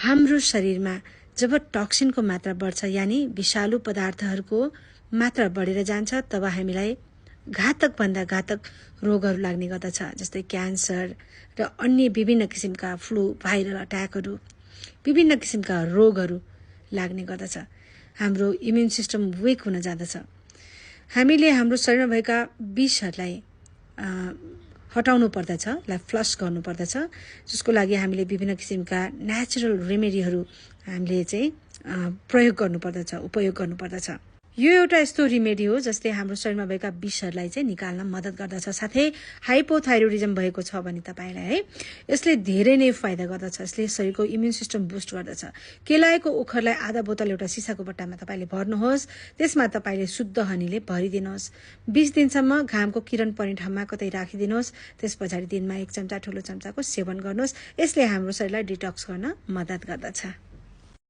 हाम्रो शरीरमा जब टक्सिनको मात्रा बढ्छ यानी विषालु पदार्थहरूको मात्रा बढेर जान्छ तब हामीलाई घातक भन्दा घातक रोगहरू लाग्ने गर्दछ, जस्तै क्यान्सर र अन्य विभिन्न किसिमका फ्लू, भाइरल अट्याकहरू, विभिन्न किसिमका रोगहरू लाग्ने गर्दछ। हाम्रो इम्युन सिस्टम विक हुन जाँदछ। हामीले हाम्रो शरीरमा भएका विषहरूलाई हटाउनु पर्दछ, फ्लश गर्नु पर्दछ, जसको लागि हामीले विभिन्न किसिमका नेचुरल रेमेडीहरू हामीले चाहिँ प्रयोग गर्नुपर्दछ, उपयोग गर्नुपर्दछ। यो एउटा यस्तो रेमेडी हो जसले हाम्रो शरीरमा भएका विषहरूलाई चाहिँ निकाल्न मद्दत गर्दछ। साथै हाइपोथाइरोइडिजम भएको छ भने तपाईलाई है यसले धेरै नै फाइदा गर्दछ। यसले शरीरको इम्युन सिस्टम बुस्ट गर्दछ। केलाएको उखरलाई आधा बोतल एउटा सिसाको बट्टामा तपाईले भर्नुहोस्, त्यसमा तपाईले शुद्ध हनीले भरिदिनुहोस्। 20 दिनसम्म घामको किरण पर्ने ठाउँमा कतै राखिदिनुहोस्। त्यसपछि दिनमा 1 चम्चा ठूलो चम्चाको सेवन गर्नुहोस्। यसले हाम्रो शरीरलाई डिटक्स गर्न मद्दत गर्दछ।